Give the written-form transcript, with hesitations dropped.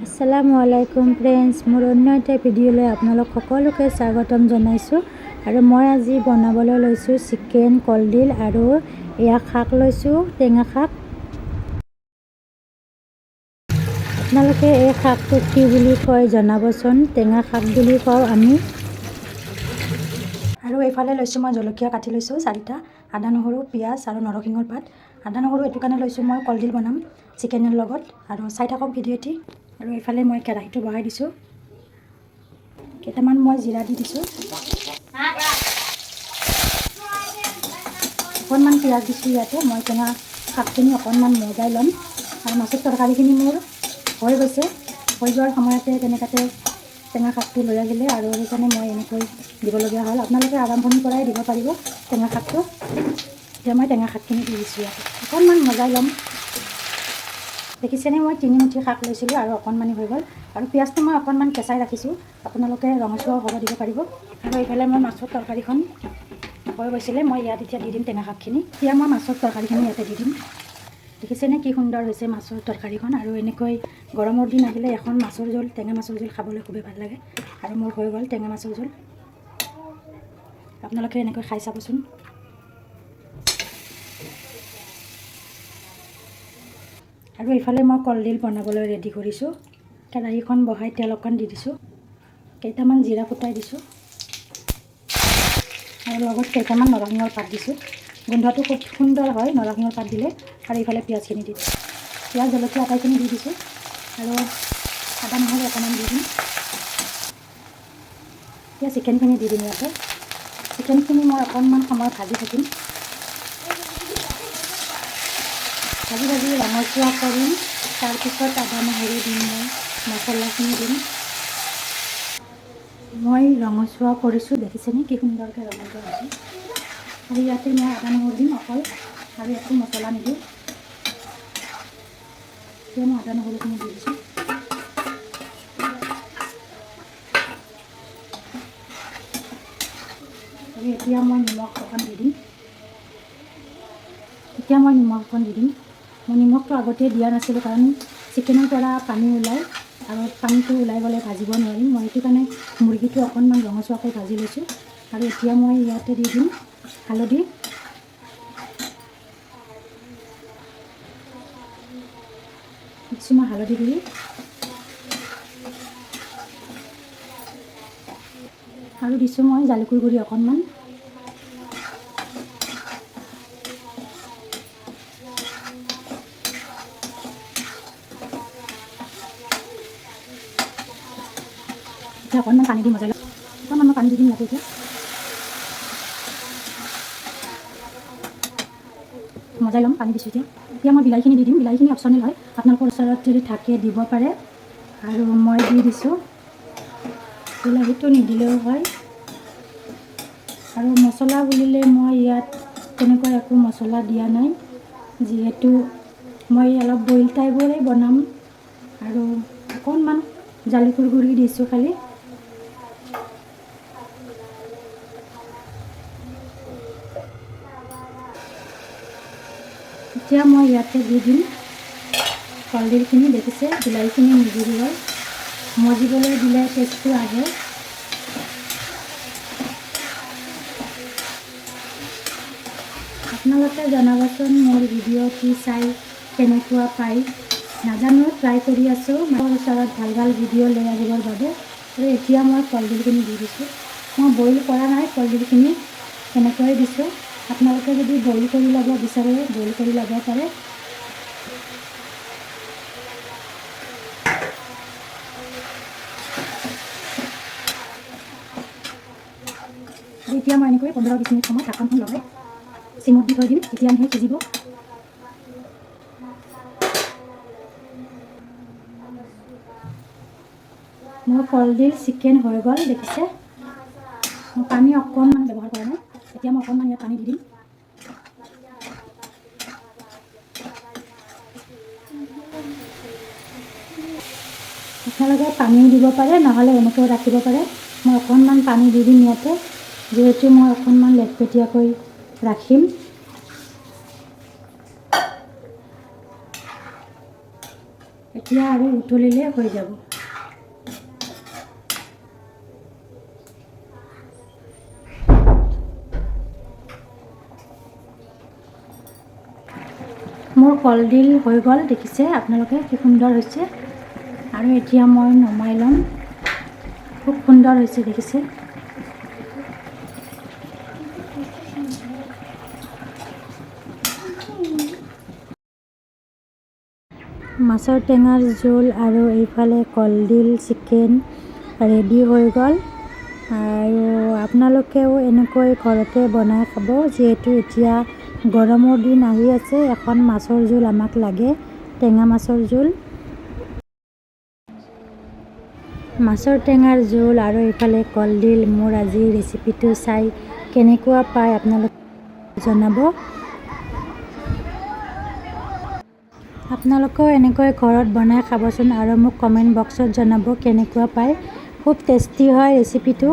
আসসালামু আলাইকুম ফ্ৰেণ্ডছ, মোৰ অন্য এটা ভিডিঅ'লৈ আপোনালোক সকলোকে স্বাগতম জনাইছোঁ। আৰু মই আজি বনাবলৈ লৈছোঁ চিকেন, কলডিল আৰু এয়া শাক লৈছোঁ, টেঙা শাক। আপোনালোকে এই শাকটো কি বুলি কয় জনাবচোন। টেঙা শাক বুলি কওঁ আমি। আৰু এইফালে লৈছোঁ মই জলকীয়া কাটি লৈছোঁ 4টা, আদা নহৰু পিঁয়াজ আৰু নৰসিংহৰ পাত। আদা নহৰু এইটো কাৰণে লৈছোঁ, মই কলডিল বনাম চিকেনৰ লগত। আৰু চাই থাকক ভিডিঅ'টি। আৰু এইফালে মই কেৰাহীটো বহাই দিছোঁ, কেইটামান মই জিৰা দি দিছোঁ, অকণমান পিঁয়াজ দিছোঁ ইয়াতে। মই টেঙা শাকখিনি অকণমান মজাই ল'ম। আৰু মাছৰ তৰকাৰীখিনি মোৰ হৈ গৈছে, হৈ যোৱাৰ সময়তে তেনেকুৱাতে টেঙা শাকটো লৈ আহিলে আৰু সেইকাৰণে মই এনেকৈ দিবলগীয়া হ'ল। আপোনালোকে আৰম্ভণিৰ পৰাই দিব পাৰিব টেঙা শাকটো। এতিয়া মই টেঙা শাকখিনি দি দিছোঁ ইয়াতে, অকণমান মজাই ল'ম। দেখিছেনে, মই 3 মুঠি শাক লৈছিলোঁ আৰু অকণমানি হৈ গ'ল। আৰু পিঁয়াজটো মই অকণমান কেঁচাই ৰাখিছোঁ, আপোনালোকে ৰঙচুৱাও হ'ব দিব পাৰিব। আৰু এইফালে মই মাছৰ তৰকাৰীখন হৈ গৈছিলে, মই ইয়াত এতিয়া দি দিম টেঙা শাকখিনি। এতিয়া মই মাছৰ তৰকাৰীখিনি ইয়াতে দি দিম। দেখিছেনে কি সুন্দৰ হৈছে মাছৰ তৰকাৰীখন। আৰু এনেকৈ গৰমৰ দিন আহিলে এখন মাছৰ জোল, টেঙা মাছৰ জোল খাবলৈ খুবেই ভাল লাগে। আৰু মোৰ হৈ গ'ল টেঙা মাছৰ জোল। আপোনালোকে এনেকৈ খাই চাবচোন। আৰু এইফালে মই কলডিল বনাবলৈ ৰেডি কৰিছোঁ। কেৰাহীখন বহাই তেল অকণ দি দিছোঁ, কেইটামান জিৰা ফুটাই দিছোঁ আৰু লগত কেইটামান নৰসিংহৰ পাত দিছোঁ। গোন্ধটো খুব সুন্দৰ হয় নৰসিংহৰ পাত দিলে। আৰু এইফালে পিঁয়াজখিনি দি দিছোঁ, পিঁয়াজ জলকীয়া আটাইখিনি দি দিছোঁ আৰু আদা নহৰু অকণমান দি দিম। এতিয়া চিকেনখিনি দি দিম ইয়াতে। চিকেনখিনি মই অকণমান সময় ভাজি থাকিম, ভাজি ভাজি ৰঙচুৱা কৰিম। তাৰপিছত আদা নহৰু দিম, মই মছলাখিনি দিম। মই ৰঙচুৱা কৰিছোঁ, দেখিছেনে কি সুন্দৰকৈ ৰঙচুৱা হৈছে। আৰু ইয়াতে মই আদা নহৰু দিম অকল, আৰু একো মছলা নিদিওঁ। এতিয়া মই আদা নহৰুখিনি দি দিছোঁ। আৰু এতিয়া মই নিমখ অকণ দি দিম। মই নিমখটো আগতে দিয়া নাছিলোঁ, কাৰণ চিকেনৰ পৰা পানী ওলায় আৰু পানীটো ওলাই গ'লে ভাজিব নোৱাৰিম। মই সেইটো কাৰণে মুৰ্গীটো অকণমান ৰঙচুৱাকৈ ভাজি লৈছোঁ। আৰু এতিয়া মই ইয়াতে দি দিম হালধি, দিছোঁ মই হালধি গুড়ি, আৰু দিছোঁ মই জালুকৰ গুড়ি অকণমান। এতিয়া অকণমান পানী দি মজাই ল'ম, অকণমান মই পানী দি দিম ইয়াতে। এতিয়া মজাই ল'ম, পানী দিছোঁ। এতিয়া মই বিলাহীখিনি দি দিম। বিলাহীখিনি অপশ্যনেল হয়, আপোনালোকৰ ওচৰত যদি থাকে দিব পাৰে। আৰু মই দি দিছোঁ, বিলাহীটো নিদিলেও হয়। আৰু মছলা বুলিলে মই ইয়াত তেনেকুৱা একো মছলা দিয়া নাই, যিহেতু মই অলপ বইল টাইপৰে বনাম। আৰু অকণমান জালুকৰ গুড়ি দিছোঁ খালি। এতিয়া মই ইয়াতে দি দিম কলডিলখিনি। দেখিছে বিলাহীখিনি নিদিলোঁ হয়, মজিবলৈ দিলে টেষ্টটো আহে। আপোনালোকে জনাবচোন মোৰ ভিডিঅ'টি চাই কেনেকুৱা পায়। নাজানো, ট্ৰাই কৰি আছোঁ মোৰ ওচৰত ভাল ভাল ভিডিঅ' লৈ আহিবৰ বাবে। আৰু এতিয়া মই কলডিলখিনি দি দিছোঁ। মই বইল কৰা নাই কলডিলখিনি, এনেকৈয়ে দিছোঁ। আপোনালোকে যদি বইল কৰি ল'ব বিচাৰে বইল কৰি ল'ব পাৰে। এতিয়া মই এনেকৈ 15-20 মিনিট সময় ঢাকনখন লগাই চিমত দি থৈ দিম, তেতিয়াহে সিজিব। মোৰ কলডিল চিকেন হৈ গ'ল, দেখিছে। মই পানী অকণমান ব্যৱহাৰ কৰা নাই, এতিয়া মই অকণমান ইয়াত পানী দি দিম। আপোনালোকে পানীও দিব পাৰে, নহ'লে এনেকৈ ৰাখিব পাৰে। মই অকণমান পানী দি দিম ইয়াতে, যিহেতু মই অকণমান লেটপেটীয়াকৈ ৰাখিম। এতিয়া এতিয়া আৰু উতলিলে হৈ যাব। মোৰ কলডিল হৈ গ'ল, দেখিছে আপোনালোকে কি সুন্দৰ হৈছে। আৰু এতিয়া মই নমাই ল'ম। খুব সুন্দৰ হৈছে, দেখিছে। মাছৰ টেঙাৰ জোল আৰু এইফালে কলডিল চিকেন ৰেডি হৈ গ'ল। আৰু আপোনালোকেও এনেকৈ ঘৰতে বনাই খাব, যিহেতু এতিয়া গৰমৰ দিন আহি আছে। এখন মাছৰ জোল আমাক লাগে, টেঙা মাছৰ জোল। মাছৰ টেঙাৰ জোল আৰু এইফালে কলডিল। মোৰ আজি ৰেচিপিটো চাই কেনেকুৱা পায় আপোনালোকে জনাব। আপোনালোকেও এনেকৈ ঘৰত বনাই খাবচোন আৰু মোক কমেণ্ট বক্সত জনাব কেনেকুৱা পায়। খুব টেষ্টি হয় ৰেচিপিটো।